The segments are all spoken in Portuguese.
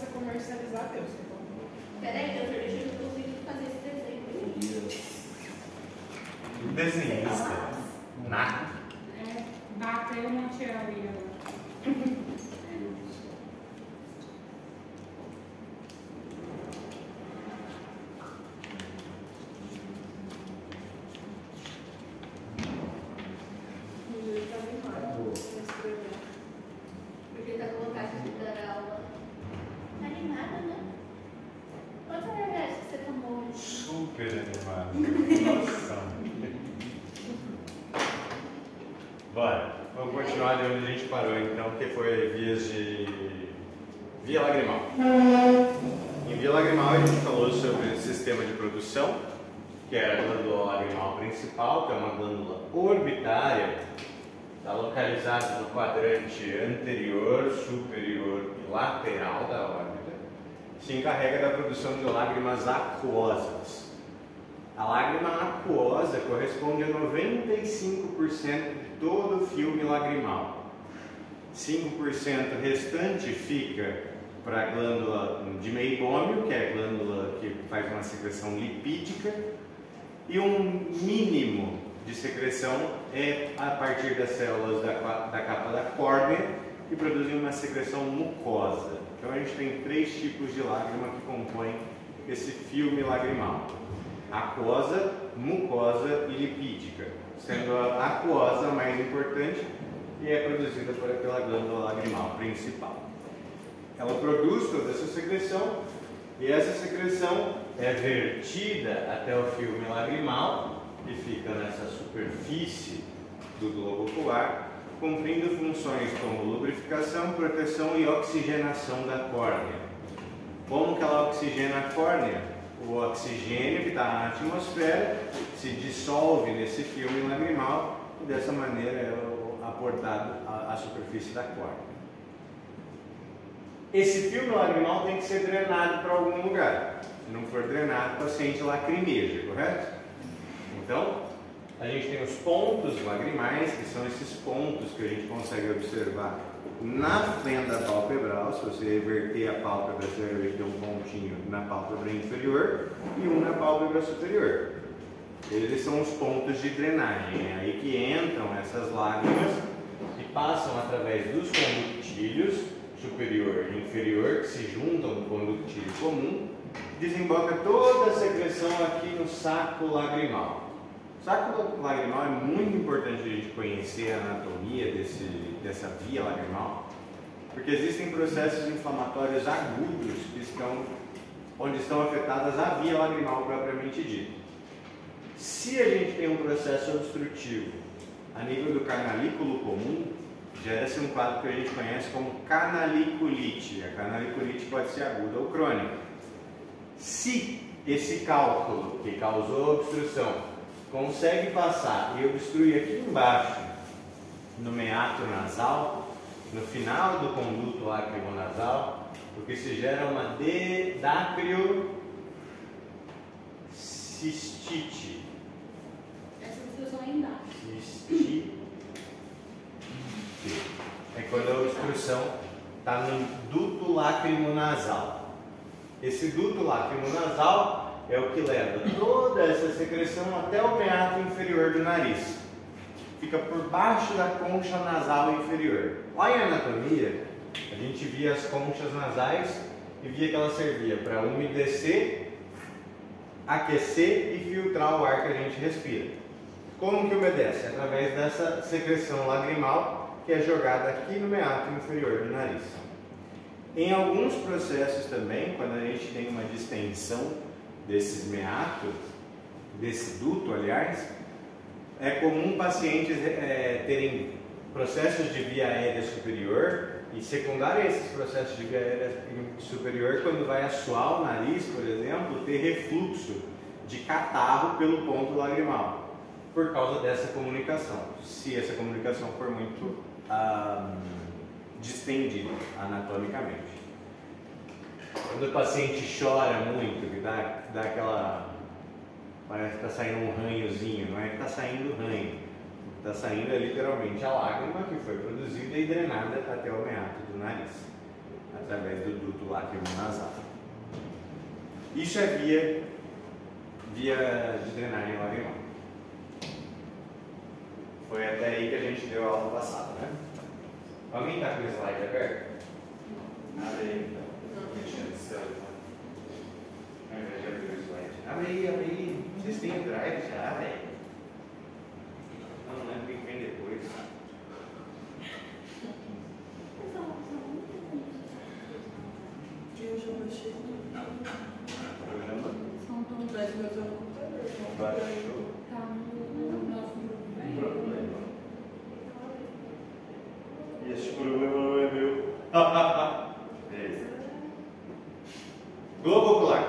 você comercializar, Deus. Peraí, doutor, deixa eu inclusive fazer esse desenho. Desenhista. Nato. Bateu uma tia ali. Porque tá com vontade de dar aula. Tá animada, né? Quantos reais que você tomou hoje? Super animado. Nossa. Bora. Vamos continuar de onde a gente parou então, que foi via lagrimal. Em via lagrimal a gente falou sobre o sistema de produção, que é a glândula lagrimal principal, que é uma glândula orbitária, está localizada no quadrante anterior, superior e lateral da órbita. Se encarrega da produção de lágrimas aquosas. A lágrima aquosa corresponde a 95% de todo o filme lagrimal. 5% restante fica para a glândula de meibômio, que é a glândula que faz uma secreção lipídica, e um mínimo de secreção é a partir das células da capa da córnea, que produzem uma secreção mucosa. Então a gente tem 3 tipos de lágrima que compõem esse filme lagrimal: aquosa, mucosa e lipídica, sendo a aquosa a mais importante e é produzida pela glândula lagrimal principal. Ela produz toda essa secreção e essa secreção é vertida até o filme lagrimal, que fica nessa superfície do globo ocular, cumprindo funções como lubrificação, proteção e oxigenação da córnea. Como que ela oxigena a córnea? O oxigênio que está na atmosfera se dissolve nesse filme lagrimal e dessa maneira é aportado à superfície da córnea. Esse filme lagrimal tem que ser drenado para algum lugar. Se não for drenado, o paciente lacrimeja, correto? Então, a gente tem os pontos lagrimais, que são esses pontos que a gente consegue observar na fenda palpebral. Se você reverter a pálpebra, você vai ver que tem um pontinho na pálpebra inferior e um na pálpebra superior. Eles são os pontos de drenagem. É aí que entram essas lágrimas e passam através dos conductílios superior e inferior, que se juntam no conductílio comum, desemboca toda a secreção aqui no saco lagrimal. O saco lagrimal é muito importante a gente conhecer a anatomia dessa via lagrimal, porque existem processos inflamatórios agudos onde estão afetadas a via lagrimal propriamente dita. Se a gente tem um processo obstrutivo a nível do canalículo comum, gera-se um quadro que a gente conhece como canaliculite. A canaliculite pode ser aguda ou crônica. Se esse cálculo que causou a obstrução consegue passar e obstruir aqui embaixo, no meato nasal, no final do conduto lacrimonasal, o que se gera uma dacriocistite. Essa obstrução é embaixo. Cistite. É quando a obstrução está no duto lacrimonasal. Esse duto lacrimonasal é o que leva toda essa secreção até o meato inferior do nariz. Fica por baixo da concha nasal inferior. Lá em anatomia, a gente via as conchas nasais e via que ela servia para umedecer, aquecer e filtrar o ar que a gente respira. Como que umedece? Através dessa secreção lagrimal que é jogada aqui no meato inferior do nariz. Em alguns processos também, quando a gente tem uma distensão desses meatos, desse duto, aliás, é comum pacientes terem processos de via aérea superior e secundário a esses processos de via aérea superior, quando vai assoar o nariz, por exemplo, ter refluxo de catarro pelo ponto lagrimal, por causa dessa comunicação, se essa comunicação for muito distendida anatomicamente. Quando o paciente chora muito, que dá aquela... parece que está saindo um ranhozinho, não é que está saindo ranho, está saindo literalmente a lágrima que foi produzida e drenada até o meato do nariz, através do duto lacrimonasal. Isso é via de drenagem lacrimal. Foi até aí que a gente deu a aula passada, né? Alguém está com o slide aberto? Abre aí, então. Mexendo no celular. Ao invés de abrir o slide. Abre aí. Vocês têm o drive já, velho? Não lembro quem vem depois. Eu já baixei. Programa. São todos. Mas eu tô no computador. Baixou. Tá no nosso grupo. Problema. E esse problema não é meu. Beleza. Globo ocular.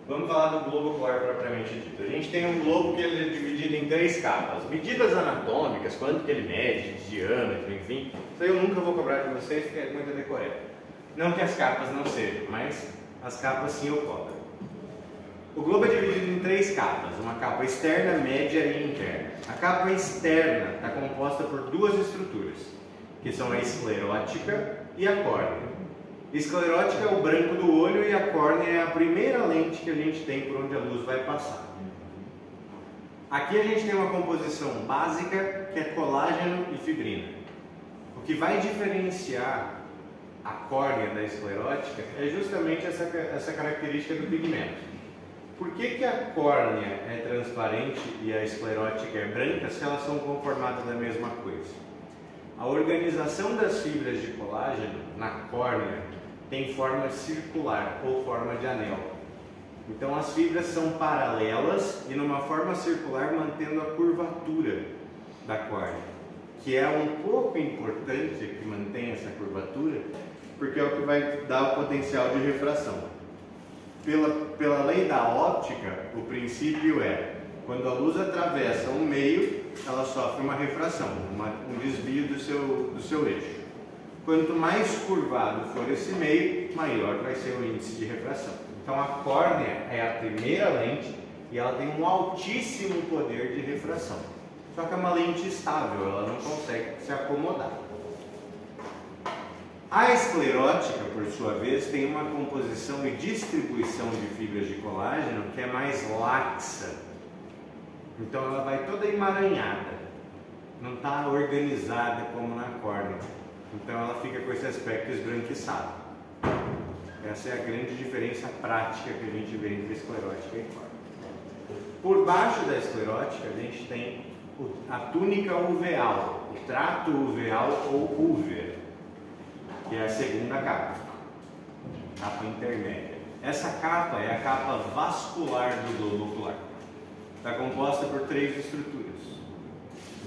Vamos falar do globo ocular propriamente dito. A gente tem um globo que ele é dividido em 3 capas. Medidas anatômicas, quanto que ele mede, diâmetro, enfim. Isso aí eu nunca vou cobrar de vocês, porque é muita decoreba. Não que as capas não sejam, mas as capas sim eu cobro. O globo é dividido em 3 capas, uma capa externa, média e interna. A capa externa está composta por 2 estruturas, que são a esclerótica e a córnea. A esclerótica é o branco do olho e a córnea é a primeira lente que a gente tem por onde a luz vai passar. Aqui a gente tem uma composição básica que é colágeno e fibrina. O que vai diferenciar a córnea da esclerótica é justamente essa característica do pigmento. Por que a córnea é transparente e a esclerótica é branca se elas são conformadas da mesma coisa? A organização das fibras de colágeno na córnea tem forma circular ou forma de anel. Então as fibras são paralelas e numa forma circular mantendo a curvatura da córnea, que é um pouco importante que mantenha essa curvatura, porque é o que vai dar o potencial de refração. Pela lei da óptica, o princípio é, quando a luz atravessa um meio, ela sofre uma refração, um desvio do seu eixo. Quanto mais curvado for esse meio, maior vai ser o índice de refração. Então a córnea é a primeira lente e ela tem um altíssimo poder de refração. Só que é uma lente estável, ela não consegue se acomodar. A esclerótica, por sua vez, tem uma composição e distribuição de fibras de colágeno que é mais laxa. Então ela vai toda emaranhada, não está organizada como na córnea. Então ela fica com esse aspecto esbranquiçado. Essa é a grande diferença prática que a gente vê entre esclerótica e córnea. Por baixo da esclerótica a gente tem a túnica uveal, o trato uveal ou úvea, que é a segunda capa intermédia. Essa capa é a capa vascular do globo ocular. Está composta por 3 estruturas.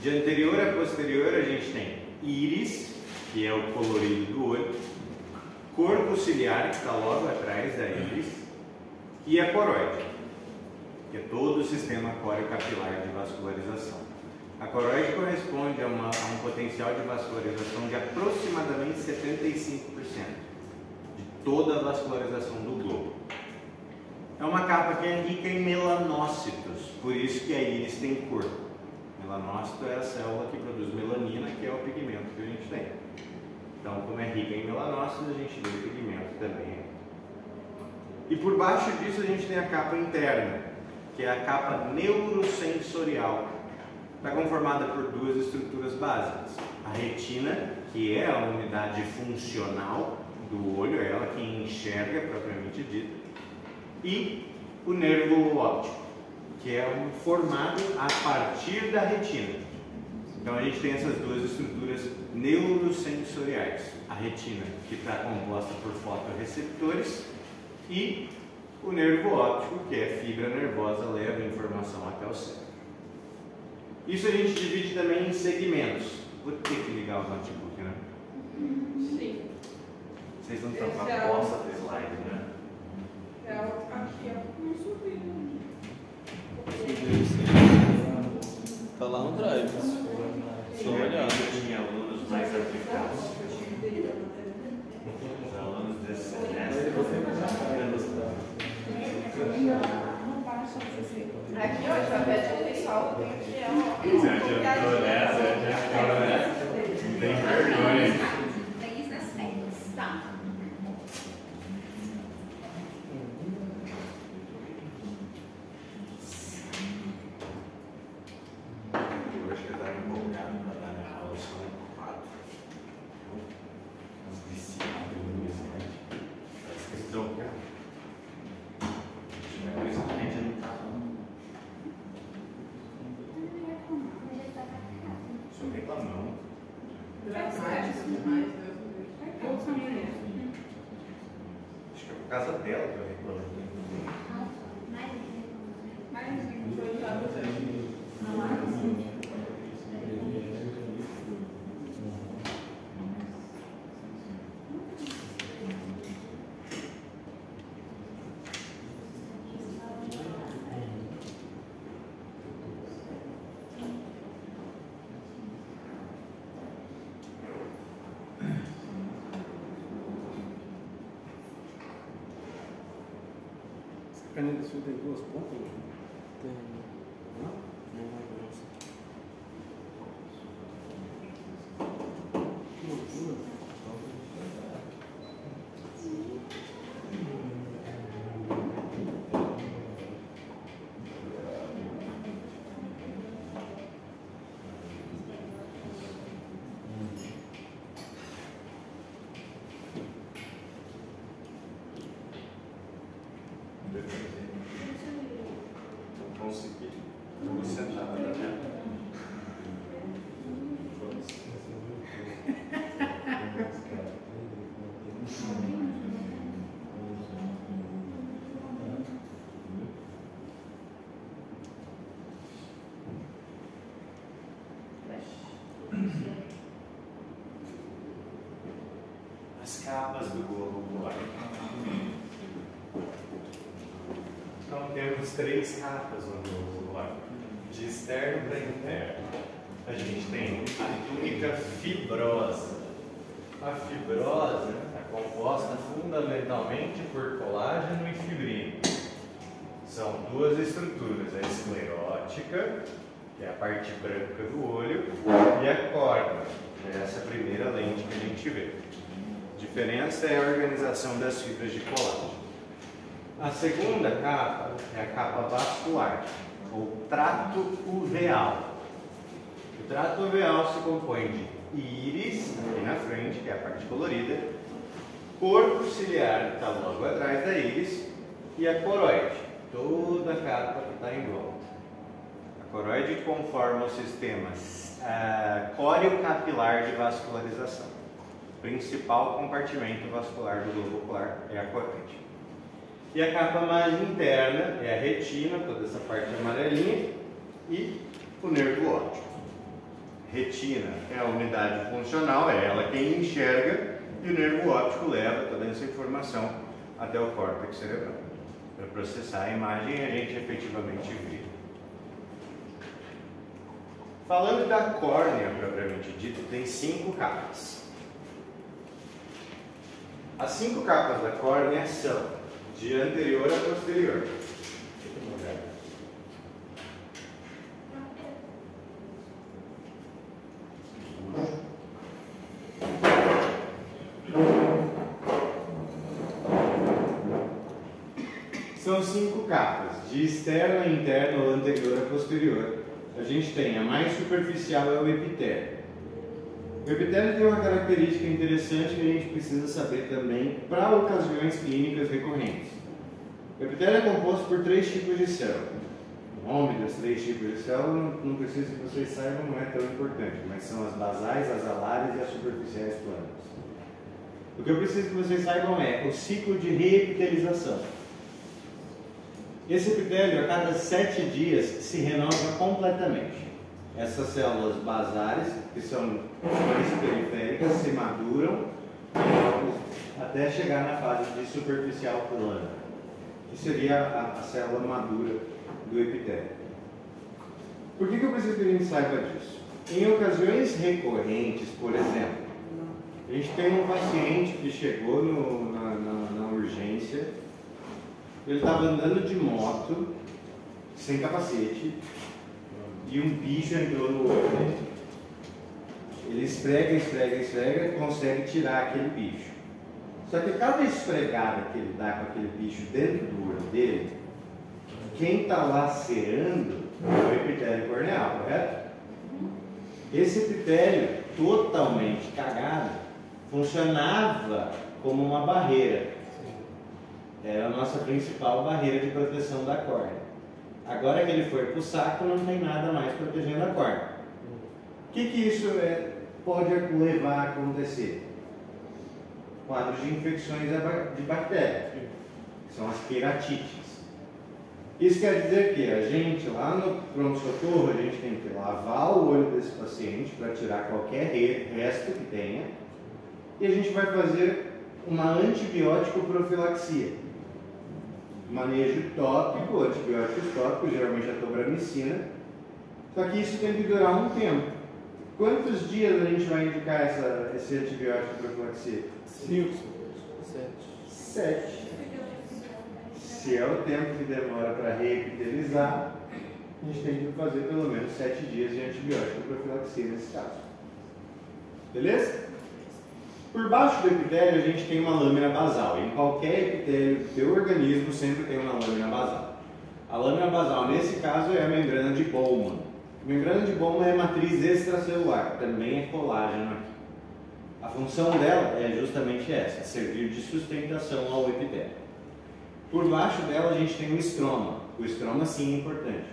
De anterior a posterior a gente tem íris, que é o colorido do olho, corpo ciliar, que está logo atrás da íris, e a coroide, que é todo o sistema coreo-capilar de vascularização. A coroide corresponde a um potencial de vascularização de aproximadamente 75% de toda a vascularização do globo. É uma capa que é rica em melanócitos, por isso que a íris tem cor. Melanócito é a célula que produz melanina, que é o pigmento que a gente tem. Então, como é rica em melanócitos, a gente vê o pigmento também. E por baixo disso a gente tem a capa interna, que é a capa neurosensorial. Está conformada por 2 estruturas básicas. A retina, que é a unidade funcional do olho, é ela que enxerga propriamente dito, e o nervo óptico, que é formado a partir da retina. Então a gente tem essas 2 estruturas neurosensoriais. A retina, que está composta por fotorreceptores, e o nervo óptico, que é fibra nervosa, leva a informação até o cérebro. Isso a gente divide também em segmentos. Vou ter que ligar o notebook, né? Sim. Vocês não estão com a posta do slide, né? É aqui, ó. Não subiu. Tá lá no drive. Só olhar. Tinha alunos mais aplicados. Os alunos desse semestre. Aqui, ó, já pede o pessoal. Tem aqui, ó. Você adiantou nessa? Não tem vergonha. Tem isso nas teclas, tá? casa dela que eu reclamo. Mas não foi usado A caneta sua tem duas pontas? Tem. Não? Não é grossa. Que loucura. Não consegui. Eu vou sentar para dar tempo. As capas do globo ocular. Então temos 3 capas no globo ocular, de externo para interno. A gente tem a túnica fibrosa. A fibrosa é composta fundamentalmente por colágeno e fibrina. São 2 estruturas, a esclerótica, que é a parte branca do olho, e a córnea, que é essa primeira lente que a gente vê. A diferença é a organização das fibras de colágeno. A segunda capa é a capa vascular, ou trato uveal. O trato uveal se compõe de íris, aqui na frente, que é a parte colorida, corpo ciliar, que está logo atrás da íris, e a coroide, toda a capa que está em volta. A coroide conforma o sistema córeo-capilar de vascularização. O principal compartimento vascular do globo ocular é a coroide. E a capa mais interna é a retina, toda essa parte amarelinha, e o nervo óptico. Retina é a unidade funcional, é ela quem enxerga, e o nervo óptico leva toda essa informação até o córtex cerebral. Para processar a imagem e a gente efetivamente vê. Falando da córnea propriamente dita, tem 5 capas. As 5 capas da córnea são de anterior a posterior. São 5 capas, de externo a interno ou anterior a posterior. A gente tem a mais superficial é o epitélio. O epitélio tem uma característica interessante que a gente precisa saber também para ocasiões clínicas recorrentes. O epitélio é composto por 3 tipos de células. O nome das 3 tipos de células não precisa que vocês saibam, não é tão importante, mas são as basais, as alares e as superficiais planas. O que eu preciso que vocês saibam é o ciclo de reepitelização. Esse epitélio, a cada 7 dias, se renova completamente. Essas células basais, que são mais periféricas, se maduram até chegar na fase de superficial plana, que seria a célula madura do epitélio. Por que eu preciso que a gente saiba disso? Em ocasiões recorrentes, por exemplo, a gente tem um paciente que chegou na urgência, ele estava andando de moto, sem capacete, e um bicho entrou no olho dele. Ele esfrega, consegue tirar aquele bicho. Só que cada esfregada que ele dá com aquele bicho dentro do olho dele, quem está lacerando é o epitélio corneal, correto? Esse epitélio totalmente cagado funcionava como uma barreira. Era a nossa principal barreira de proteção da córnea. Agora que ele foi para o saco, não tem nada mais protegendo a córnea. O que isso pode levar a acontecer? quadros de infecções de bactérias, que são as queratites. Isso quer dizer que a gente, lá no pronto-socorro, a gente tem que lavar o olho desse paciente para tirar qualquer resto que tenha, e a gente vai fazer uma antibiótico profilaxia. Manejo tópico, antibióticos tópicos, geralmente a tobramicina, só que isso tem que durar um tempo. Quantos dias a gente vai indicar esse antibiótico profilaxia? 5, 7. 7. Se é o tempo que demora para reepitelizar, a gente tem que fazer pelo menos 7 dias de antibiótico profilaxia nesse caso. Beleza? Por baixo do epitélio a gente tem uma lâmina basal. Em qualquer epitélio do teu organismo sempre tem uma lâmina basal. A lâmina basal, nesse caso, é a membrana de Bowman. A membrana de Bowman é matriz extracelular, também é colágeno aqui. A função dela é justamente essa, servir de sustentação ao epitélio. Por baixo dela a gente tem o estroma. O estroma sim é importante.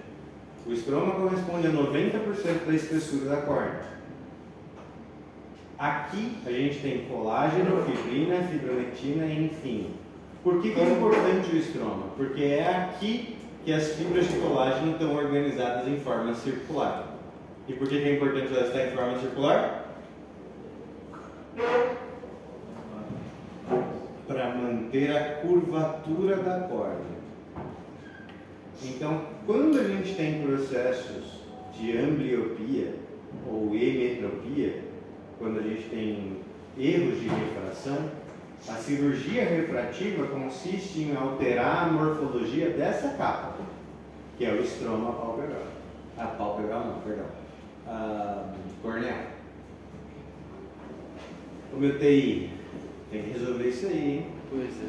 O estroma corresponde a 90% da espessura da córnea. Aqui a gente tem colágeno, fibrina, fibronectina, enfim. Por que é importante o estroma? Porque é aqui que as fibras de colágeno estão organizadas em forma circular. E por que é importante elas estarem em forma circular? Para manter a curvatura da córnea. Então, quando a gente tem processos de ambliopia ou emetropia, quando a gente tem erros de refração, a cirurgia refrativa consiste em alterar a morfologia dessa capa, que é o estroma palpebral. Palpebral não, perdão. Corneal. O meu TI tem que resolver isso aí, hein? Pois é.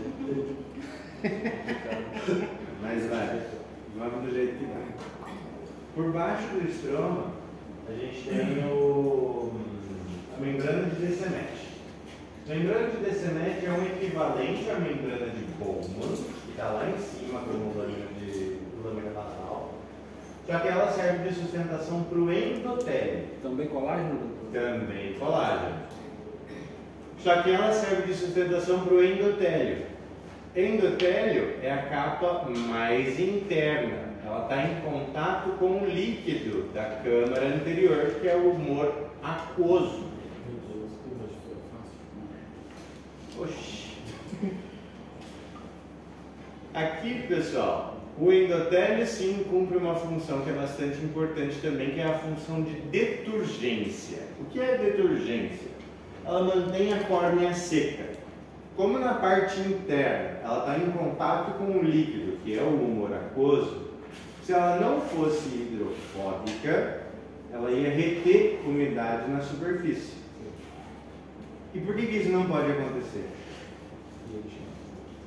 Mas vai, vamos do jeito que vai. Por baixo do estroma, a gente tem a membrana de Descemet. A membrana de Descemet é um equivalente à membrana de Bowman, que está lá em cima como lâmina basal, só que ela serve de sustentação para o endotélio. Também colágeno? Também colágeno. Só que ela serve de sustentação para o endotélio. Endotélio é a capa mais interna. Ela está em contato com o líquido da câmara anterior, que é o humor aquoso. Oxi. Aqui, pessoal, o endotélio sim cumpre uma função que é bastante importante também, que é a função de deturgência. O que é deturgência? Ela mantém a córnea seca. Como na parte interna ela está em contato com o líquido, que é o humor aquoso, se ela não fosse hidrofóbica, ela ia reter umidade na superfície. E por que isso não pode acontecer?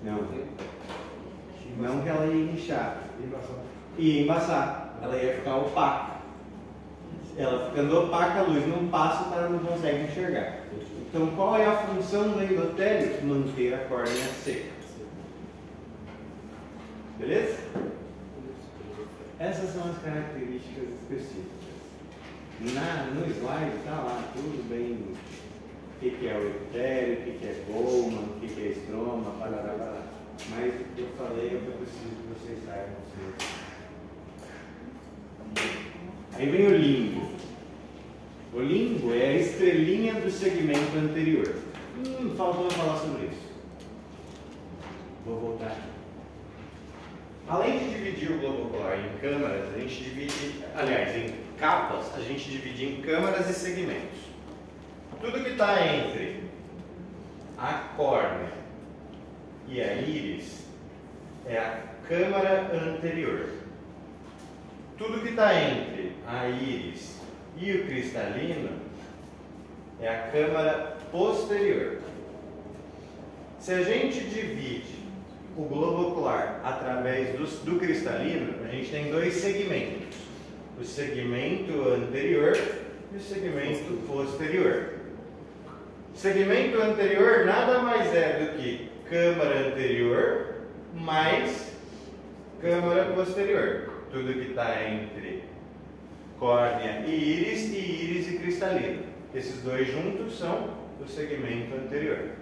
Não que ela ia inchar. Ia embaçar. Ela ia ficar opaca. Ela ficando opaca, a luz não passa, o cara não consegue enxergar. Então, qual é a função do endotélio? Manter a córnea seca. Beleza? Essas são as características específicas. No slide está lá tudo bem. O que é o epitélio, o que é Bowman, o que é estroma, parará. Mas eu falei, eu preciso que vocês saibam. Aí vem o limbo. O limbo é a estrelinha do segmento anterior. Faltou falar sobre isso. Vou voltar. Além de dividir o globo ocular em câmaras, a gente divide, aliás, em capas, a gente divide em câmaras e segmentos. Tudo que está entre a córnea e a íris é a câmara anterior. Tudo que está entre a íris e o cristalino é a câmara posterior. Se a gente divide o globo ocular através do cristalino, a gente tem dois segmentos: o segmento anterior e o segmento posterior. Segmento anterior nada mais é do que câmara anterior mais câmara posterior. Tudo que está entre córnea e íris e cristalino. Esses dois juntos são o segmento anterior.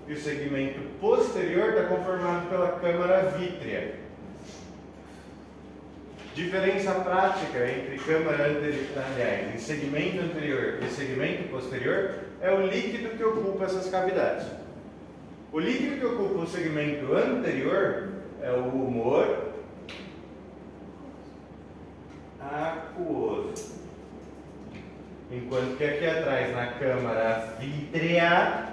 e o segmento posterior está conformado pela câmara vítrea. Diferença prática entre câmara anterior, aliás, em segmento anterior e segmento posterior é o líquido que ocupa essas cavidades. O líquido que ocupa o segmento anterior é o humor aquoso. Enquanto que aqui atrás, na câmara vítrea,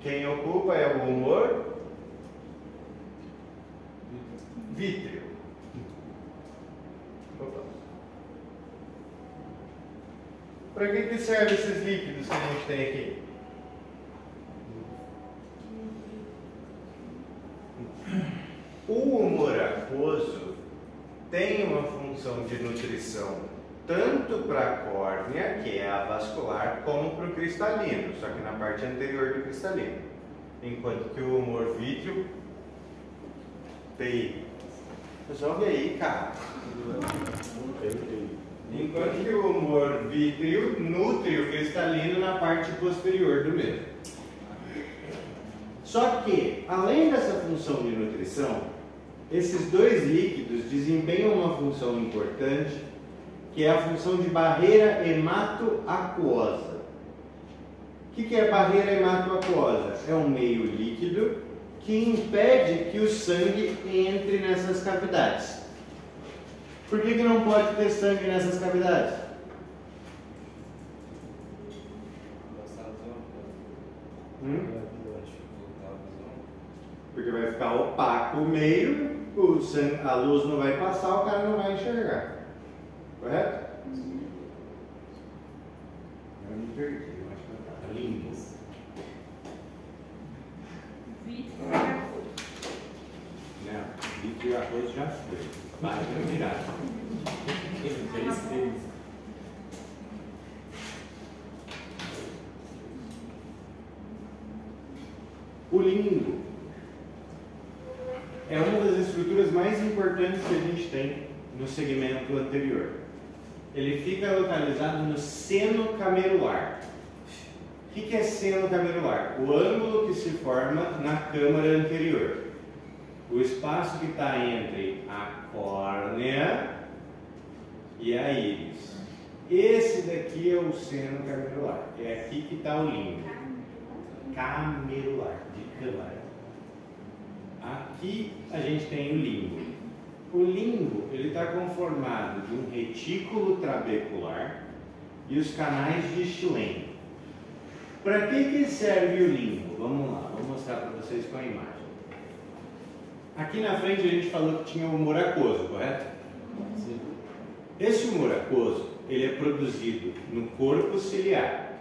quem ocupa é o humor vítreo. Para que servem esses líquidos que a gente tem aqui? O humor aquoso tem uma função de nutrição tanto para a córnea, que é a vascular, como para o cristalino, só que na parte anterior do cristalino. Enquanto que o humor vítreo tem. Resolve aí, cara. Enquanto que o humor vítreo nutre o cristalino na parte posterior do mesmo. Só que, além dessa função de nutrição, esses dois líquidos desempenham uma função importante, que é a função de barreira hematoaquosa. O que é barreira hematoaquosa? É um meio líquido que impede que o sangue entre nessas cavidades. Por que não pode ter sangue nessas cavidades? Porque vai ficar opaco o meio, a luz não vai passar, o cara não vai enxergar. Correto? Eu me perdi, eu acho que tá lindo. Vítreo e aquoso. Não, vítreo e aquoso já foi. Vai virar. O limbo é uma das estruturas mais importantes que a gente tem no segmento anterior. Ele fica localizado no seno camerular. O que é seno camerular? O ângulo que se forma na câmara anterior. O espaço que está entre a córnea e a íris. Esse daqui é o seno camerular. É aqui que está o limbo. Camerular, de câmara. Aqui a gente tem o limbo. O limbo ele está conformado de um retículo trabecular e os canais de Schlenk. Para que serve o limbo? Vamos lá, vou mostrar para vocês com a imagem. Aqui na frente a gente falou que tinha o humor aquoso, correto? Sim. Esse humor aquoso ele é produzido no corpo ciliar,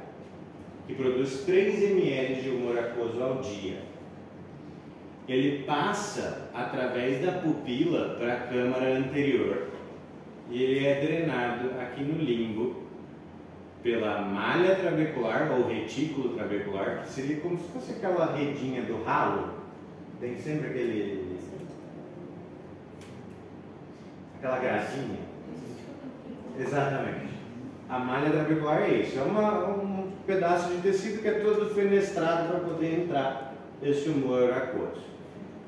que produz 3 ml de humor aquoso ao dia. Ele passa através da pupila para a câmara anterior e ele é drenado aqui no limbo pela malha trabecular ou retículo trabecular, que seria como se fosse aquela redinha do ralo. Tem sempre aquela gracinha. Exatamente. A malha trabecular é isso, é um pedaço de tecido que é todo fenestrado para poder entrar esse humor aquoso.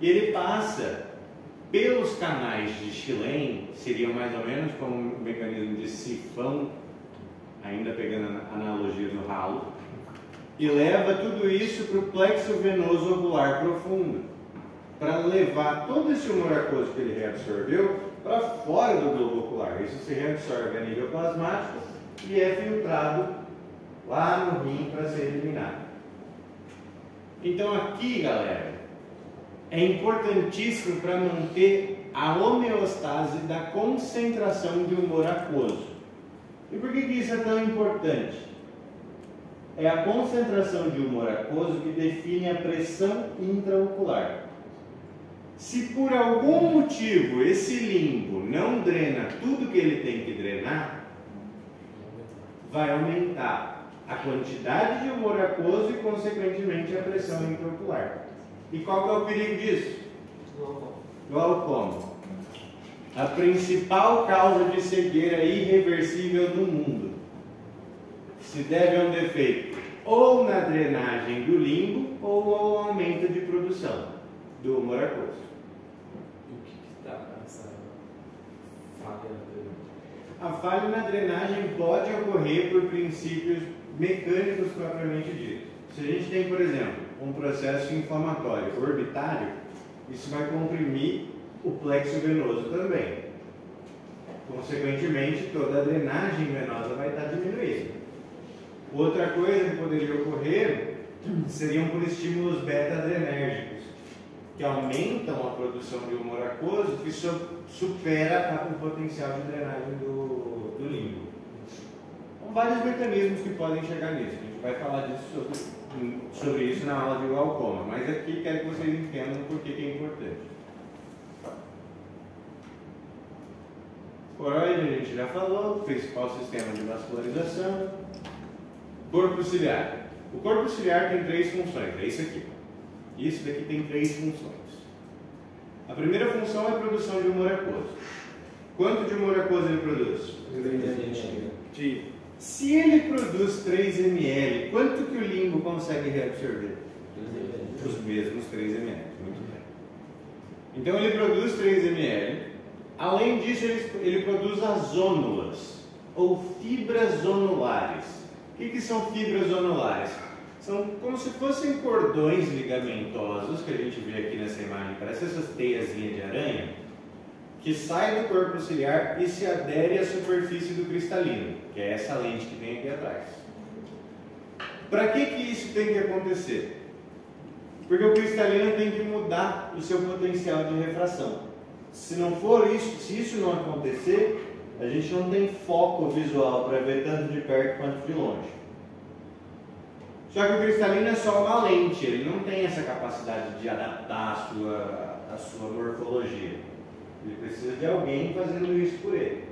E ele passa pelos canais de Schlenk, seriam mais ou menos como um mecanismo de sifão, ainda pegando a analogia do ralo, e leva tudo isso para o plexo venoso ocular profundo, para levar todo esse humor aquoso que ele reabsorveu para fora do globo ocular. Isso se reabsorve a nível plasmático e é filtrado lá no rim para ser eliminado. Então aqui, galera, é importantíssimo para manter a homeostase da concentração de humor aquoso. E por que isso é tão importante? É a concentração de humor aquoso que define a pressão intraocular. Se por algum motivo esse limbo não drena tudo que ele tem que drenar, vai aumentar a quantidade de humor aquoso e, consequentemente, a pressão intraocular. E qual que é o perigo disso? Glaucoma. A principal causa de cegueira irreversível no mundo se deve a um defeito ou na drenagem do limbo ou ao aumento produção do humor aquoso. E o que dá essa falha na drenagem? A falha na drenagem pode ocorrer por princípios mecânicos propriamente ditos. Se a gente tem, por exemplo, um processo inflamatório orbitário, isso vai comprimir o plexo venoso também. Consequentemente, toda a drenagem venosa vai estar diminuindo. Outra coisa que poderia ocorrer seriam por estímulos beta-adrenérgicos, que aumentam a produção de humor aquoso, que supera o potencial de drenagem do limbo. São vários mecanismos que podem chegar nisso. A gente vai falar disso sobre isso na aula de glaucoma, mas aqui quero que vocês entendam por que é importante. Coroide a gente já falou, principal sistema de vascularização. Corpo ciliar. O corpo ciliar tem 3 funções, é isso aqui. Isso daqui tem 3 funções. A primeira função é a produção de humor aquoso. Quanto de humor aquoso ele produz? 3 Se ele produz 3 ml, quanto que o limbo consegue reabsorver? Os mesmos 3 ml. Muito bem. Então ele produz 3 ml. Além disso, ele produz as zônulas, ou fibras zonulares. O que são fibras zonulares? São como se fossem cordões ligamentosos, que a gente vê aqui nessa imagem, parece essas teiazinhas de aranha, que saem do corpo ciliar e se aderem à superfície do cristalino, que é essa lente que tem aqui atrás. Para que isso tem que acontecer? Porque o cristalino tem que mudar o seu potencial de refração. Se não for isso, se isso não acontecer, a gente não tem foco visual para ver tanto de perto quanto de longe. Só que o cristalino é só uma lente, ele não tem essa capacidade de adaptar a sua morfologia. Ele precisa de alguém fazendo isso por ele.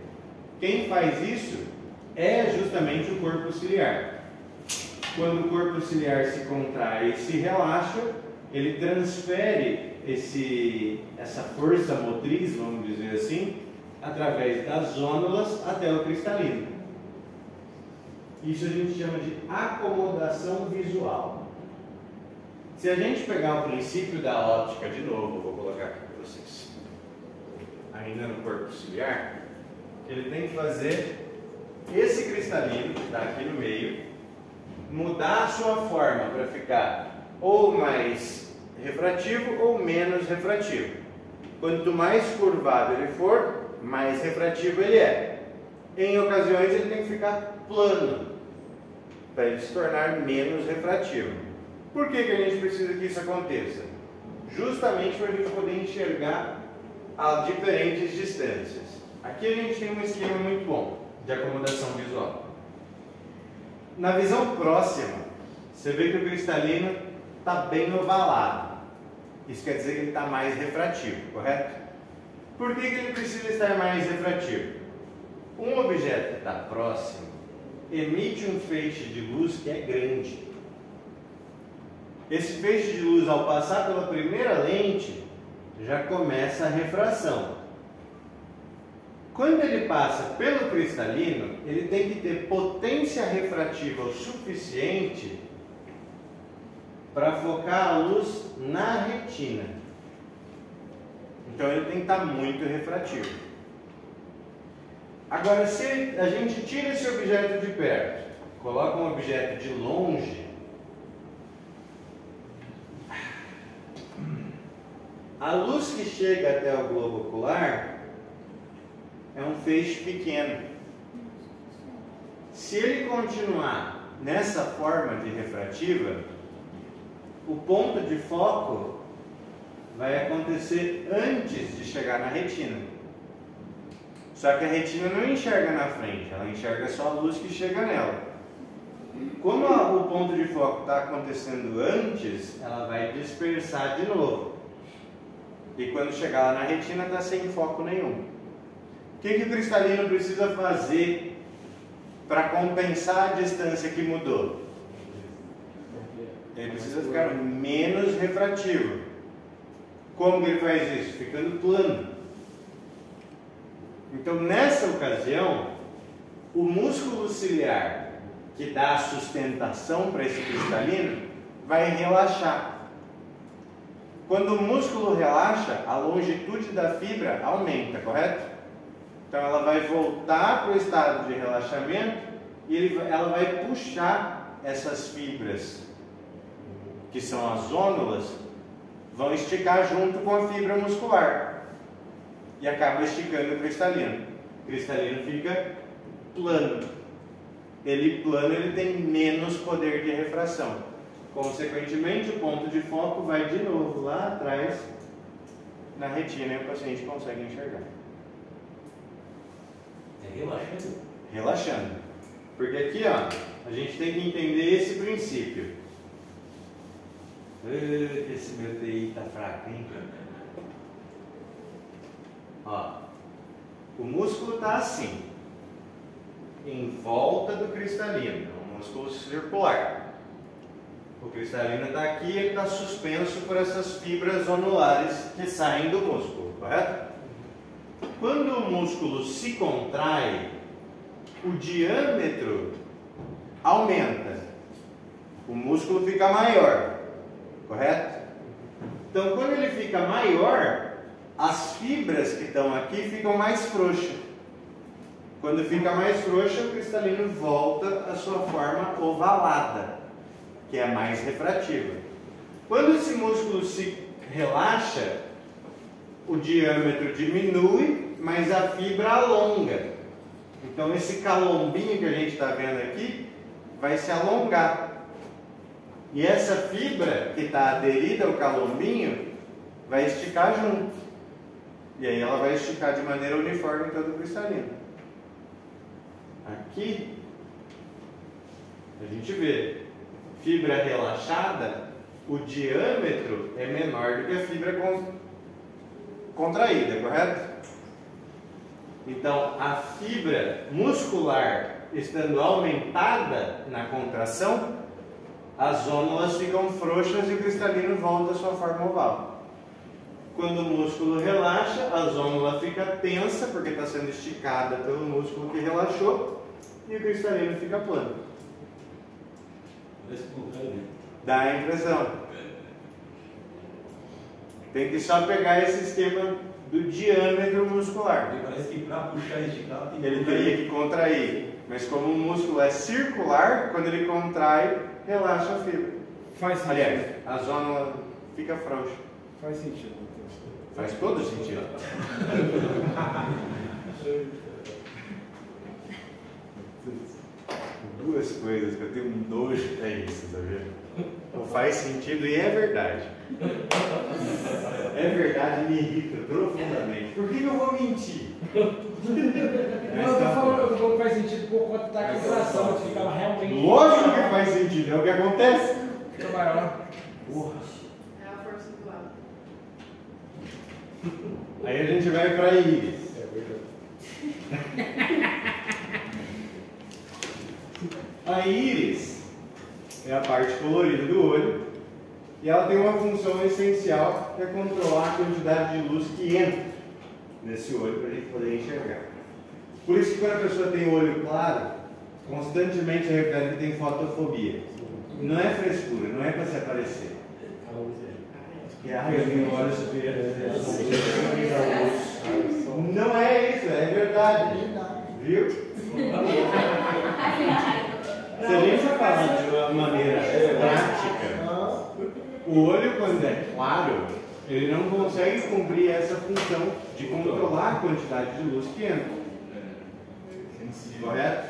Quem faz isso é justamente o corpo ciliar. Quando o corpo ciliar se contrai e se relaxa, ele transfere essa força motriz, vamos dizer assim, através das zônulas até o cristalino. Isso a gente chama de acomodação visual. Se a gente pegar o princípio da óptica de novo, vou colocar aqui para vocês, ainda no corpo ciliar, ele tem que fazer esse cristalino que está aqui no meio mudar a sua forma para ficar ou mais refrativo ou menos refrativo. Quanto mais curvado ele for, mais refrativo ele é. Em ocasiões ele tem que ficar plano para ele se tornar menos refrativo. Por que a gente precisa que isso aconteça? Justamente para a gente poder enxergar a diferentes distâncias. Aqui a gente tem um esquema muito bom de acomodação visual. Na visão próxima, você vê que o cristalino está bem ovalado. Isso quer dizer que ele está mais refrativo, correto? Por que ele precisa estar mais refrativo? Um objeto que está próximo emite um feixe de luz que é grande. Esse feixe de luz, ao passar pela primeira lente, já começa a refração. Quando ele passa pelo cristalino, ele tem que ter potência refrativa o suficiente para focar a luz na retina. Então ele tem que estar muito refrativo. Agora, se a gente tira esse objeto de perto, coloca um objeto de longe, a luz que chega até o globo ocular é um feixe pequeno. Se ele continuar nessa forma de refrativa, o ponto de foco vai acontecer antes de chegar na retina. Só que a retina não enxerga na frente, ela enxerga só a luz que chega nela. Como o ponto de foco está acontecendo antes, ela vai dispersar de novo. E quando chegar lá na retina, está sem foco nenhum. O que o cristalino precisa fazer para compensar a distância que mudou? Ele precisa ficar menos refrativo. Como que ele faz isso? Ficando plano. Então, nessa ocasião, o músculo ciliar, que dá a sustentação para esse cristalino, vai relaxar. Quando o músculo relaxa, a longitude da fibra aumenta, correto? Então ela vai voltar para o estado de relaxamento e ela vai puxar essas fibras, que são as zônulas, vão esticar junto com a fibra muscular e acaba esticando o cristalino. O cristalino fica plano. Ele plano, ele tem menos poder de refração. Consequentemente, o ponto de foco vai de novo lá atrás na retina e o paciente consegue enxergar. É relaxando? Relaxando. Porque aqui, ó, a gente tem que entender esse princípio. Esse meu TI tá fraco, hein? Ó, o músculo está assim, em volta do cristalino, é um músculo circular. O cristalino está aqui e ele está suspenso por essas fibras zonulares que saem do músculo, correto? Quando o músculo se contrai, o diâmetro aumenta, o músculo fica maior, correto? Então, quando ele fica maior, as fibras que estão aqui ficam mais frouxas. Quando fica mais frouxa, o cristalino volta à sua forma ovalada, que é mais refrativa. Quando esse músculo se relaxa, o diâmetro diminui, mas a fibra alonga. Então esse calombinho que a gente está vendo aqui vai se alongar. E essa fibra que está aderida ao calombinho vai esticar junto. E aí ela vai esticar de maneira uniforme em todo o cristalino. Aqui a gente vê fibra relaxada, o diâmetro é menor do que a fibra contraída, correto? Então a fibra muscular estando aumentada na contração, as zônulas ficam frouxas e o cristalino volta à sua forma oval. Quando o músculo relaxa, a zônula fica tensa, porque está sendo esticada pelo músculo que relaxou, e o cristalino fica plano. Dá a impressão. Tem que só pegar esse esquema do diâmetro muscular. Parece que para puxar e esticar, Ele teria que contrair, mas como o músculo é circular, quando ele contrai, relaxa a fibra. Faz sentido. Aliás, a zônula fica frouxa. Faz sentido. Faz todo sentido. Duas coisas que eu tenho um nojo é isso, tá vendo? Não faz sentido e é verdade. É verdade, me irrita profundamente. Por que eu vou mentir? Não, eu tô falando que faz sentido por conta da vibração, que ficava realmente. Lógico que faz sentido, é o que acontece. Fica maior. Porra. É a força do lado. Aí a gente vai para íris. É verdade. A íris é a parte colorida do olho e ela tem uma função essencial que é controlar a quantidade de luz que entra nesse olho para a gente poder enxergar. Por isso que quando a pessoa tem o olho claro, constantemente refere que tem fotofobia. Não é frescura, não é para se aparecer. Que eu tenho olhos verdes. Não é isso, é verdade. Viu? Se a gente for falar de uma maneira prática, o olho, quando é claro, ele não consegue cumprir essa função de controlar a quantidade de luz que entra. Correto?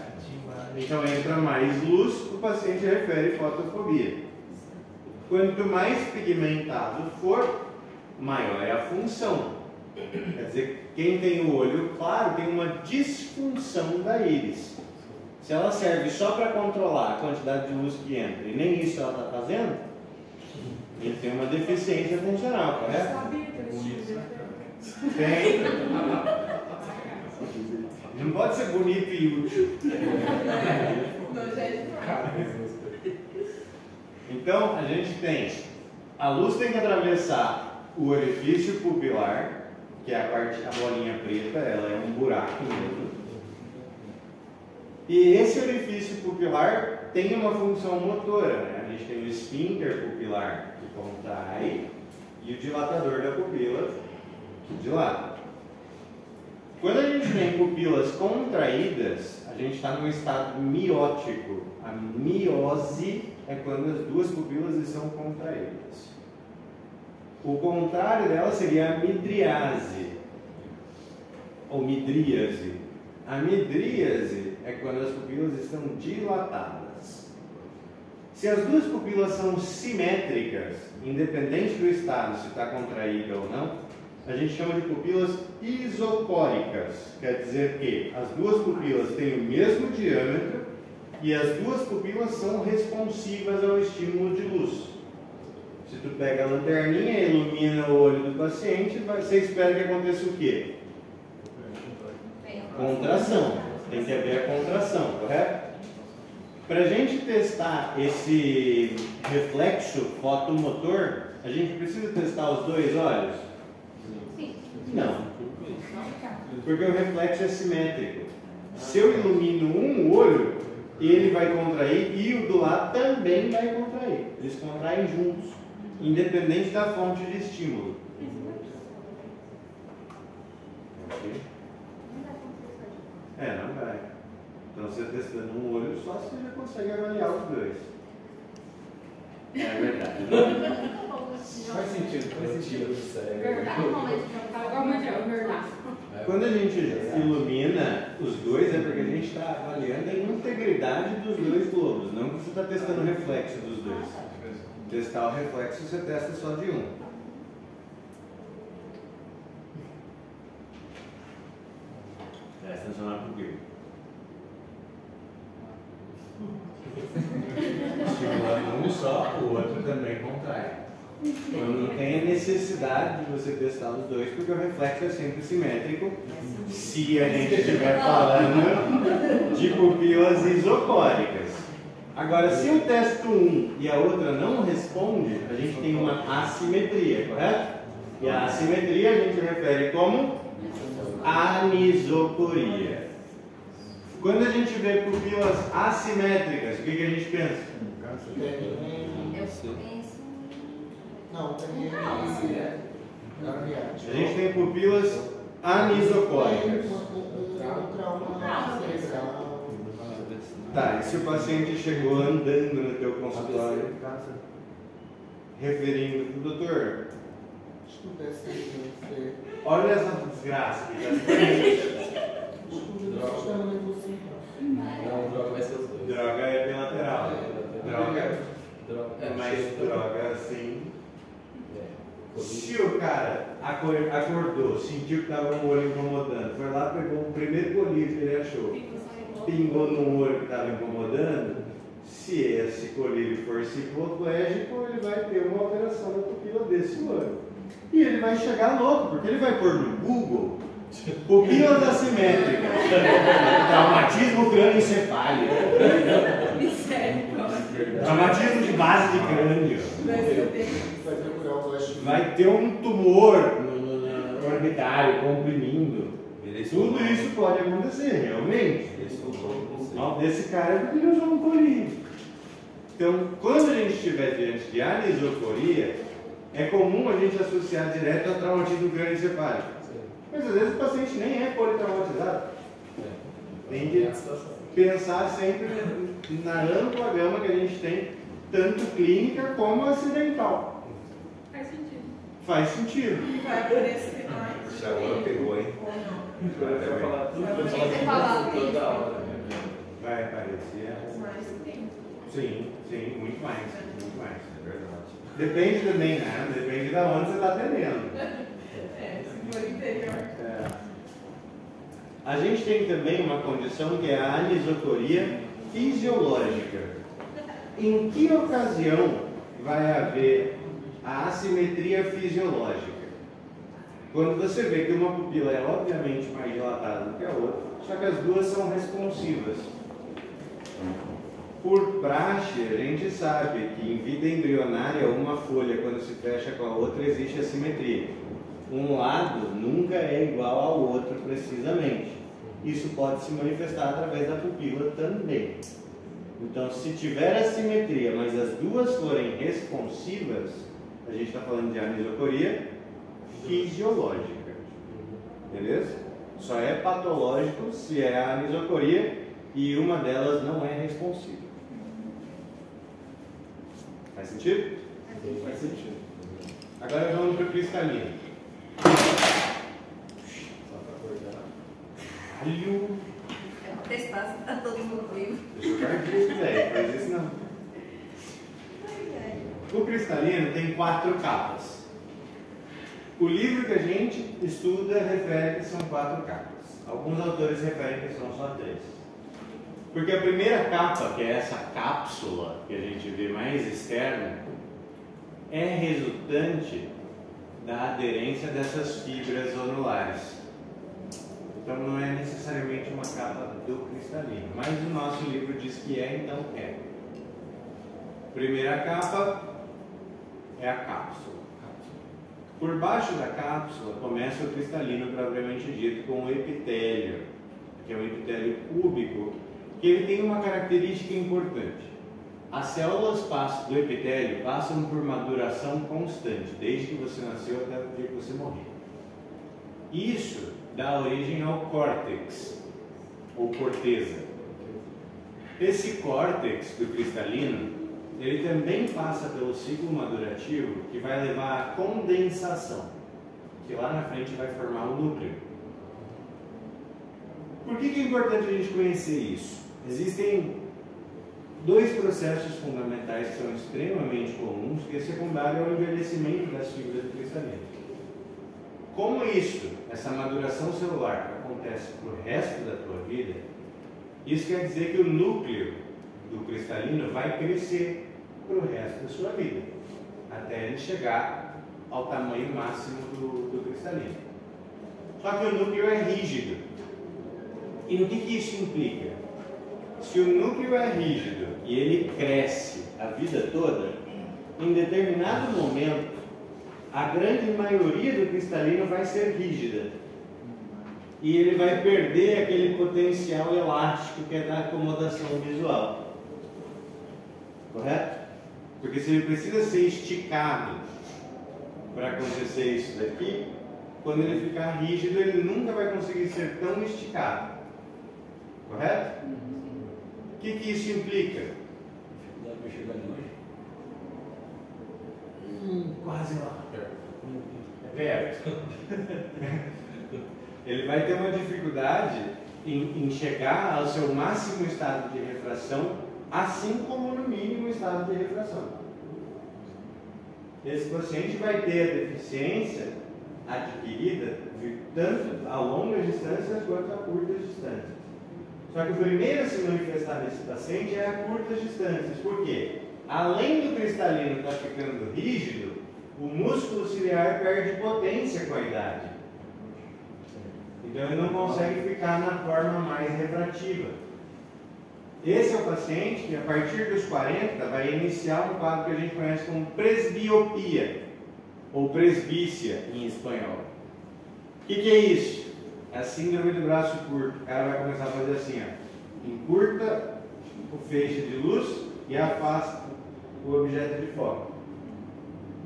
Então entra mais luz, o paciente refere fotofobia. Quanto mais pigmentado for, maior é a função. Quer dizer, quem tem o olho claro tem uma disfunção da íris. Se ela serve só para controlar a quantidade de luz que entra e nem isso ela está fazendo, ele tem uma deficiência funcional, correto? Tem. Não pode ser bonito e útil. Então, a gente tem, a luz tem que atravessar o orifício pupilar, que é a parte, a bolinha preta, ela é um buraco mesmo. E esse orifício pupilar tem uma função motora, né? A gente tem o esfíncter pupilar que contrai e o dilatador da pupila que dilata. Quando a gente tem pupilas contraídas, a gente está num estado miótico. A miose é quando as duas pupilas estão contraídas. O contrário dela seria a midriase, ou midríase. A midríase é quando as pupilas estão dilatadas. Se as duas pupilas são simétricas, independente do estado, se está contraída ou não, a gente chama de pupilas isocóricas. Quer dizer que as duas pupilas têm o mesmo diâmetro e as duas pupilas são responsivas ao estímulo de luz. Se tu pega a lanterninha e ilumina o olho do paciente, você espera que aconteça o quê? Contração. Tem que haver a contração, correto? Para a gente testar esse reflexo fotomotor, a gente precisa testar os dois olhos? Sim. Não. Porque o reflexo é simétrico. Se eu ilumino um olho, ele vai contrair e o do lado também vai contrair. Eles contraem juntos, independente da fonte de estímulo. Ok? Não vai. Então você testando um olho só, você já consegue avaliar os dois. É verdade. Faz sentido, faz sentido. Quando a gente ilumina os dois, é porque a gente está avaliando a integridade dos dois globos, não que você está testando o reflexo dos dois. Testar o reflexo, você testa só de um. Presta atenção na pupila. Estimulando um só, o outro também contrai. Quando não tem a necessidade de você testar os dois, porque o reflexo é sempre simétrico, se a gente estiver falando de pupilas isocóricas. Agora, se eu testo um e a outra não responde, a gente tem uma assimetria, correto? E a assimetria a gente refere como anisocoria. Quando a gente vê pupilas assimétricas, o que a gente pensa? Não, tem A gente tem pupilas anisocóricas. Tá, e se o paciente chegou andando no teu consultório, referindo para o doutor, olha essa desgraça que está Não, droga vai ser os dois. Droga é bilateral. Droga é mais droga assim. Se o cara acordou, sentiu que estava um olho incomodando, foi lá, pegou o primeiro colírio que ele achou, pingou no olho que estava incomodando, se esse colírio for cicloplégico, ele vai ter uma alteração da pupila desse olho. E ele vai chegar louco, porque ele vai pôr no Google pupilas assimétricas, traumatismo crânioencefálico, traumatismo de base de crânio, vai ter um tumor no orbitário comprimindo. Tudo isso pode acontecer, realmente. Mal desse cara é porque ele usou um colírio. Então, quando a gente estiver diante de anisocoria, é comum a gente associar direto ao traumatismo crânioencefálico. Mas às vezes o paciente nem é politraumatizado. Tem que pensar sempre na ampla gama que a gente tem, tanto clínica como acidental. Faz sentido. Faz sentido. E vai aparecer mais. Já agora pegou, hein? Vai falar tudo, vai Vai falar tudo. toda hora. Vai aparecer. Mais tempo. Sim, sim, muito mais. Muito mais, é verdade. Depende também, né? Depende de onde você está atendendo. Se for interior. É. A gente tem também uma condição que é a anisocoria fisiológica. Em que ocasião vai haver a assimetria fisiológica? Quando você vê que uma pupila é obviamente mais dilatada do que a outra, só que as duas são responsivas. Por praxe, a gente sabe que em vida embrionária, uma folha, quando se fecha com a outra, existe assimetria. Um lado nunca é igual ao outro precisamente. Isso pode se manifestar através da pupila também. Então, se tiver assimetria, mas as duas forem responsivas, a gente está falando de anisocoria fisiológica. Beleza? Só é patológico se é a anisocoria e uma delas não é responsiva. Faz sentido? Faz sentido. Agora vamos para o cristalino. Só para acordar. Caralho! É um espaço para todo mundo vivo. Deixa eu partir, velho. Faz isso não. O cristalino tem 4 capas. O livro que a gente estuda refere que são 4 capas. Alguns autores referem que são só 3. Porque a primeira capa, que é essa cápsula que a gente vê mais externa, é resultante da aderência dessas fibras onulares. Então não é necessariamente uma capa do cristalino, mas o nosso livro diz que é, então é. Primeira capa é a cápsula. Por baixo da cápsula começa o cristalino propriamente dito, com o epitélio, que é um epitélio cúbico, que ele tem uma característica importante. As células do epitélio passam por uma duração constante, desde que você nasceu até o dia que você morrer. Isso dá origem ao córtex, ou corteza. Esse córtex do cristalino, ele também passa pelo ciclo madurativo, que vai levar à condensação, que lá na frente vai formar o núcleo. Por que é importante a gente conhecer isso? Existem 2 processos fundamentais que são extremamente comuns, que é secundário ao envelhecimento das fibras do cristalino. Como isso, essa maduração celular, acontece para o resto da tua vida, isso quer dizer que o núcleo do cristalino vai crescer para o resto da sua vida, até ele chegar ao tamanho máximo do cristalino. Só que o núcleo é rígido. E o que isso implica? Se o núcleo é rígido e ele cresce a vida toda, em determinado momento, a grande maioria do cristalino vai ser rígida. E ele vai perder aquele potencial elástico que é da acomodação visual. Correto? Porque se ele precisa ser esticado para acontecer isso daqui, quando ele ficar rígido, ele nunca vai conseguir ser tão esticado. Correto? O que isso implica? Dá para chegar longe? Quase lá. É perto. Ele vai ter uma dificuldade em chegar ao seu máximo estado de refração, assim como no mínimo estado de refração. Esse paciente vai ter a deficiência adquirida tanto a longas distâncias quanto a curtas distâncias. Só que o primeiro a se manifestar nesse paciente é a curtas distâncias. Por quê? Além do cristalino estar ficando rígido, o músculo ciliar perde potência com a idade. Então ele não consegue ficar na forma mais refrativa. Esse é o paciente que a partir dos 40 vai iniciar um quadro que a gente conhece como presbiopia, ou presbícia em espanhol. O que é isso? É a síndrome do braço curto. O cara vai começar a fazer assim, ó. Encurta o feixe de luz e afasta o objeto de foco.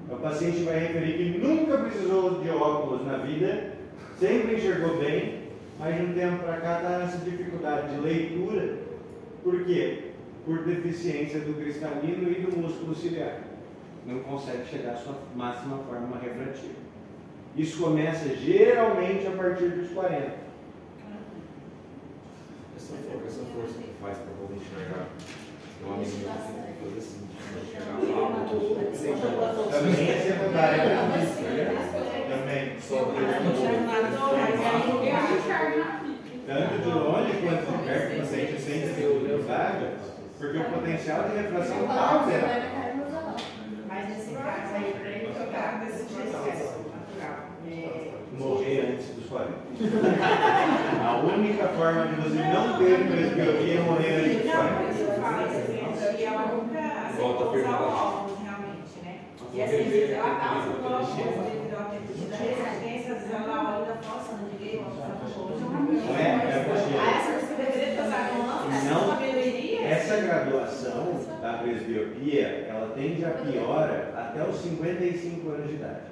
O paciente vai referir que nunca precisou de óculos na vida, sempre enxergou bem, mas de um tempo para cá está nessa dificuldade de leitura. Por quê? Por deficiência do cristalino e do músculo ciliar. Não consegue chegar à sua máxima forma refrativa. Isso começa geralmente a partir dos 40. Essa força que faz para poder enxergar. Uma menina que tem que fazer assim, enxergar lá. Também é secundária. Também. Tanto de longe quanto de perto, o paciente sente dificuldade, porque o potencial de refração está alterado. Mas nesse caso aí, para ele tocar desse jeito natural. Morrer antes dos 40. A única forma de você não ter presbiopia é morrer antes dos 40. Não, isso faz, e ela nunca Volta a aceitou usar afirmar. óculos, realmente, né? E assim, ela causa um óculos devido à resistência, às vezes ela olha forçando de ver, Não é? É essa você deveria usar com Não. sabedoria. Essa graduação da presbiopia, ela tende a piora até os 55 anos de idade.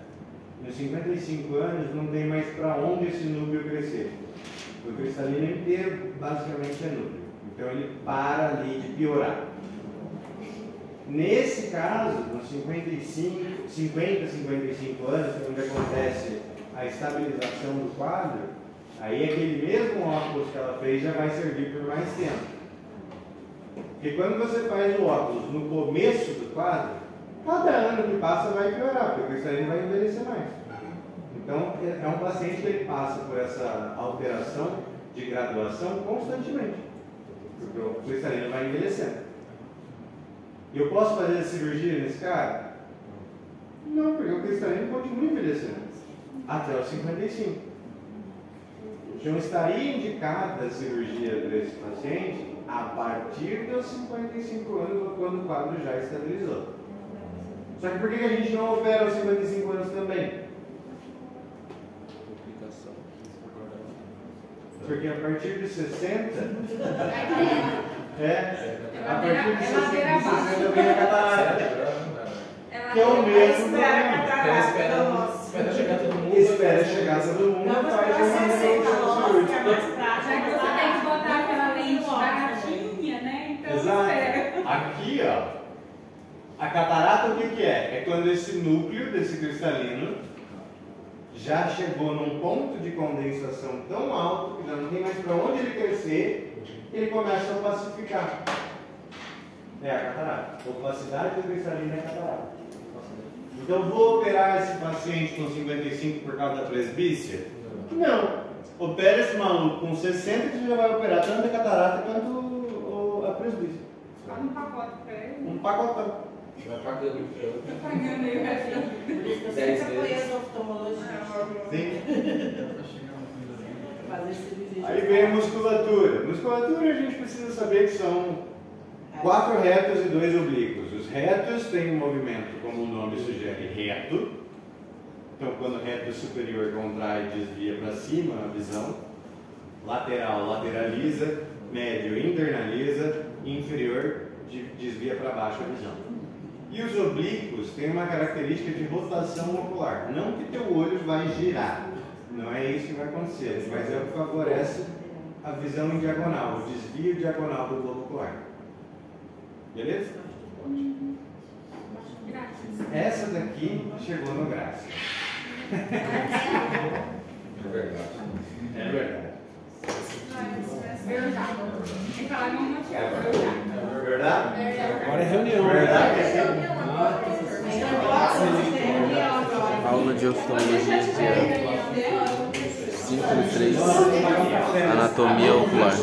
Nos 55 anos não tem mais para onde esse núcleo crescer. O cristalino inteiro basicamente é núcleo. Então ele para ali de piorar. Nesse caso, nos 50, 55 anos, onde acontece a estabilização do quadro, aí aquele mesmo óculos que ela fez já vai servir por mais tempo. Porque quando você faz o óculos no começo do quadro, cada ano que passa vai piorar, porque o cristalino vai envelhecer mais. Então, é um paciente que ele passa por essa alteração de graduação constantemente, porque o cristalino vai envelhecendo. E eu posso fazer a cirurgia nesse cara? Não, porque o cristalino continua envelhecendo até os 55. Então, estaria indicada a cirurgia para esse paciente a partir dos 55 anos, ou quando o quadro já estabilizou. Só que por que a gente não opera aos 55 anos também? Porque a partir de 60, a partir de 60 vem a catarata. Que é o mesmo problema. Espera chegar todo mundo. Espera chegar todo mundo e faz uma reconstrução cirúrgica. Já que você tem que botar aquela lente baratinha, né? Então Exato. espera. Aqui, ó, a catarata o que é? É quando esse núcleo desse cristalino já chegou num ponto de condensação tão alto que já não tem mais para onde ele crescer, ele começa a opacificar. É a catarata. A opacidade do cristalino é a catarata. Então, vou operar esse paciente com 55 por causa da presbícia? Não. Opera esse maluco com 60 que você já vai operar tanto a catarata quanto a presbícia. Dá um pacote pra ele. Um pacotão. Vai pagando. Tá pagando aí o resto. Por isso que eu sempre apoiei as oftalmologistas. Sim. Fazer cirurgia. Aí vem a musculatura. Musculatura a gente precisa saber que são 4 retos e 2 oblíquos. Os retos têm um movimento, como o nome sugere, reto. Então, quando o reto superior contrai, desvia para cima a visão. Lateral, lateraliza. Médio, internaliza. Inferior, desvia para baixo a visão. E os oblíquos têm uma característica de rotação ocular. Não que teu olho vai girar. Não é isso que vai acontecer. Mas é o que favorece a visão em diagonal, o desvio diagonal do globo ocular. Beleza? Essa daqui chegou no Grácia. É verdade. É verdade. Verdade. Tem que falar como não É verdade? Agora é reunião. Verdade. Aula de oftalmologia dia 5/3, anatomia ocular.